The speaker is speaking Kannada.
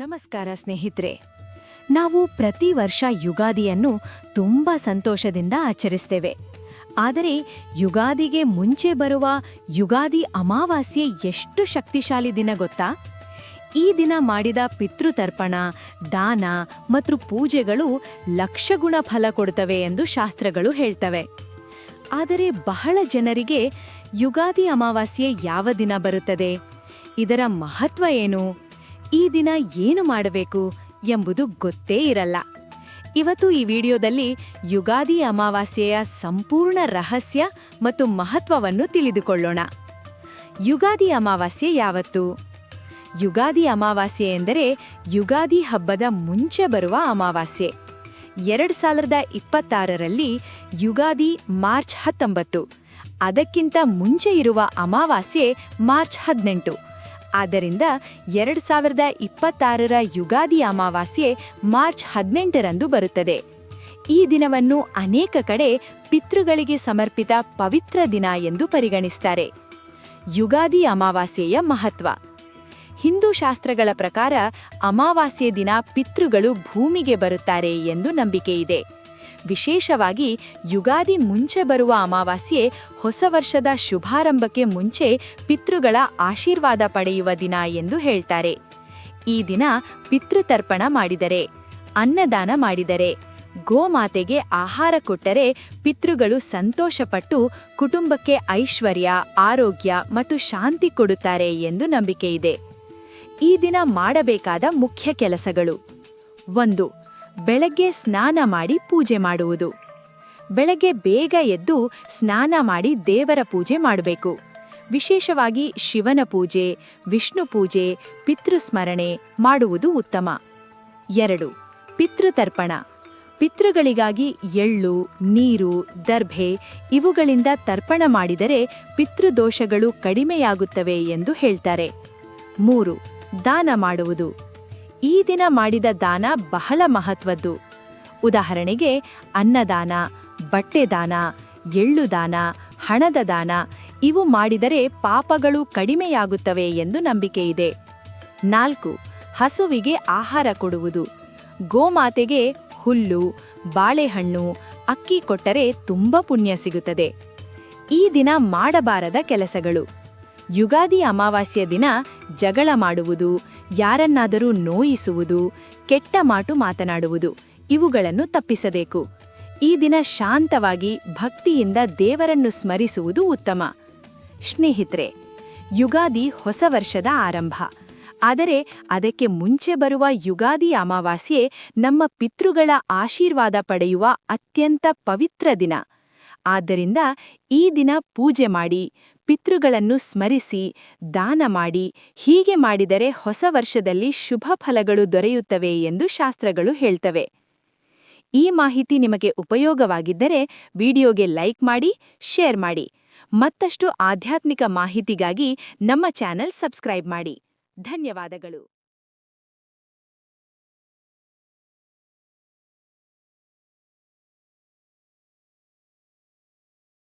ನಮಸ್ಕಾರ ಸ್ನೇಹಿತರೆ. ನಾವು ಪ್ರತಿ ವರ್ಷ ಯುಗಾದಿಯನ್ನು ತುಂಬ ಸಂತೋಷದಿಂದ ಆಚರಿಸ್ತೇವೆ. ಆದರೆ ಯುಗಾದಿಗೆ ಮುಂಚೆ ಬರುವ ಯುಗಾದಿ ಅಮಾವಾಸ್ಯೆ ಎಷ್ಟು ಶಕ್ತಿಶಾಲಿ ದಿನ ಗೊತ್ತಾ? ಈ ದಿನ ಮಾಡಿದ ಪಿತೃತರ್ಪಣ, ದಾನ ಮತ್ತು ಪೂಜೆಗಳು ಲಕ್ಷಗುಣ ಫಲ ಕೊಡುತ್ತವೆ ಎಂದು ಶಾಸ್ತ್ರಗಳು ಹೇಳ್ತವೆ. ಆದರೆ ಬಹಳ ಜನರಿಗೆ ಯುಗಾದಿ ಅಮಾವಾಸ್ಯೆ ಯಾವ ದಿನ ಬರುತ್ತದೆ, ಇದರ ಮಹತ್ವ ಏನು, ಈ ದಿನ ಏನು ಮಾಡಬೇಕು ಎಂಬುದು ಗೊತ್ತೇ ಇರಲ್ಲ. ಇವತ್ತು ಈ ವಿಡಿಯೋದಲ್ಲಿ ಯುಗಾದಿ ಅಮಾವಾಸ್ಯೆಯ ಸಂಪೂರ್ಣ ರಹಸ್ಯ ಮತ್ತು ಮಹತ್ವವನ್ನು ತಿಳಿದುಕೊಳ್ಳೋಣ. ಯುಗಾದಿ ಅಮಾವಾಸ್ಯೆ ಯಾವತ್ತು? ಯುಗಾದಿ ಅಮಾವಾಸ್ಯೆ ಎಂದರೆ ಯುಗಾದಿ ಹಬ್ಬದ ಮುಂಚೆ ಬರುವ ಅಮಾವಾಸ್ಯೆ. 2026ರಲ್ಲಿ ಯುಗಾದಿ ಮಾರ್ಚ್ 19, ಅದಕ್ಕಿಂತ ಮುಂಚೆ ಇರುವ ಅಮಾವಾಸ್ಯೆ ಮಾರ್ಚ್ 18. ಆದ್ದರಿಂದ 2026ರ ಯುಗಾದಿ ಅಮಾವಾಸ್ಯೆ ಮಾರ್ಚ್ 18ರಂದು ಬರುತ್ತದೆ. ಈ ದಿನವನ್ನು ಅನೇಕ ಕಡೆ ಪಿತೃಗಳಿಗೆ ಸಮರ್ಪಿತ ಪವಿತ್ರ ದಿನ ಎಂದು ಪರಿಗಣಿಸ್ತಾರೆ. ಯುಗಾದಿ ಅಮಾವಾಸ್ಯೆಯ ಮಹತ್ವ. ಹಿಂದೂ ಶಾಸ್ತ್ರಗಳ ಪ್ರಕಾರ ಅಮಾವಾಸ್ಯೆ ದಿನ ಪಿತೃಗಳು ಭೂಮಿಗೆ ಬರುತ್ತಾರೆ ಎಂದು ನಂಬಿಕೆ ಇದೆ. ವಿಶೇಷವಾಗಿ ಯುಗಾದಿ ಮುಂಚೆ ಬರುವ ಅಮಾವಾಸ್ಯೆ ಹೊಸ ವರ್ಷದ ಶುಭಾರಂಭಕ್ಕೆ ಮುಂಚೆ ಪಿತೃಗಳ ಆಶೀರ್ವಾದ ಪಡೆಯುವ ದಿನ ಎಂದು ಹೇಳ್ತಾರೆ. ಈ ದಿನ ಪಿತೃತರ್ಪಣ ಮಾಡಿದರೆ, ಅನ್ನದಾನ ಮಾಡಿದರೆ, ಗೋಮಾತೆಗೆ ಆಹಾರ ಕೊಟ್ಟರೆ ಪಿತೃಗಳು ಸಂತೋಷಪಟ್ಟು ಕುಟುಂಬಕ್ಕೆ ಐಶ್ವರ್ಯ, ಆರೋಗ್ಯ ಮತ್ತು ಶಾಂತಿ ಕೊಡುತ್ತಾರೆ ಎಂದು ನಂಬಿಕೆ ಇದೆ. ಈ ದಿನ ಮಾಡಬೇಕಾದ ಮುಖ್ಯ ಕೆಲಸಗಳು. 1. ಬೆಳಗ್ಗೆ ಸ್ನಾನ ಮಾಡಿ ಪೂಜೆ ಮಾಡುವುದು. ಬೆಳಗ್ಗೆ ಬೇಗ ಎದ್ದು ಸ್ನಾನ ಮಾಡಿ ದೇವರ ಪೂಜೆ ಮಾಡಬೇಕು. ವಿಶೇಷವಾಗಿ ಶಿವನ ಪೂಜೆ, ವಿಷ್ಣು ಪೂಜೆ, ಪಿತೃಸ್ಮರಣೆ ಮಾಡುವುದು ಉತ್ತಮ. 2. ಪಿತೃತರ್ಪಣ. ಪಿತೃಗಳಿಗಾಗಿ ಎಳ್ಳು, ನೀರು, ದರ್ಭೆ ಇವುಗಳಿಂದ ತರ್ಪಣ ಮಾಡಿದರೆ ಪಿತೃದೋಷಗಳು ಕಡಿಮೆಯಾಗುತ್ತವೆ ಎಂದು ಹೇಳ್ತಾರೆ. 3. ದಾನ ಮಾಡುವುದು. ಈ ದಿನ ಮಾಡಿದ ದಾನ ಬಹಳ ಮಹತ್ವದ್ದು. ಉದಾಹರಣೆಗೆ ಅನ್ನದಾನ, ಬಟ್ಟೆ ದಾನ, ಎಳ್ಳು ದಾನ, ಹಣದ ದಾನ ಇವು ಮಾಡಿದರೆ ಪಾಪಗಳು ಕಡಿಮೆಯಾಗುತ್ತವೆ ಎಂದು ನಂಬಿಕೆ ಇದೆ. 4. ಹಸುವಿಗೆ ಆಹಾರ ಕೊಡುವುದು. ಗೋಮಾತೆಗೆ ಹುಲ್ಲು, ಬಾಳೆಹಣ್ಣು, ಅಕ್ಕಿ ಕೊಟ್ಟರೆ ತುಂಬ ಪುಣ್ಯ ಸಿಗುತ್ತದೆ. ಈ ದಿನ ಮಾಡಬಾರದ ಕೆಲಸಗಳು. ಯುಗಾದಿ ಅಮಾವಾಸ್ಯೆ ದಿನ ಜಗಳ ಮಾಡುವುದು, ಯಾರನ್ನಾದರೂ ನೋಯಿಸುವುದು, ಕೆಟ್ಟ ಮಾತು ಮಾತನಾಡುವುದು ಇವುಗಳನ್ನು ತಪ್ಪಿಸಬೇಕು. ಈ ದಿನ ಶಾಂತವಾಗಿ ಭಕ್ತಿಯಿಂದ ದೇವರನ್ನು ಸ್ಮರಿಸುವುದು ಉತ್ತಮ. ಸ್ನೇಹಿತರೆ, ಯುಗಾದಿ ಹೊಸ ವರ್ಷದ ಆರಂಭ. ಆದರೆ ಅದಕ್ಕೆ ಮುಂಚೆ ಬರುವ ಯುಗಾದಿ ಅಮಾವಾಸ್ಯೆ ನಮ್ಮ ಪಿತೃಗಳ ಆಶೀರ್ವಾದ ಪಡೆಯುವ ಅತ್ಯಂತ ಪವಿತ್ರ ದಿನ. ಆದ್ದರಿಂದ ಈ ದಿನ ಪೂಜೆ ಮಾಡಿ, ಪಿತೃಗಳನ್ನು ಸ್ಮರಿಸಿ, ದಾನ ಮಾಡಿ, ಹೀಗೆ ಮಾಡಿದರೆ ಹೊಸ ವರ್ಷದಲ್ಲಿ ಶುಭ ಫಲಗಳು ದೊರೆಯುತ್ತವೆ ಎಂದು ಶಾಸ್ತ್ರಗಳು ಹೇಳ್ತವೆ. ಈ ಮಾಹಿತಿ ನಿಮಗೆ ಉಪಯೋಗವಾಗಿದ್ದರೆ ವಿಡಿಯೋಗೆ ಲೈಕ್ ಮಾಡಿ, ಶೇರ್ ಮಾಡಿ. ಮತ್ತಷ್ಟು ಆಧ್ಯಾತ್ಮಿಕ ಮಾಹಿತಿಗಾಗಿ ನಮ್ಮ ಚಾನೆಲ್ ಸಬ್ಸ್ಕ್ರೈಬ್ ಮಾಡಿ. ಧನ್ಯವಾದಗಳು.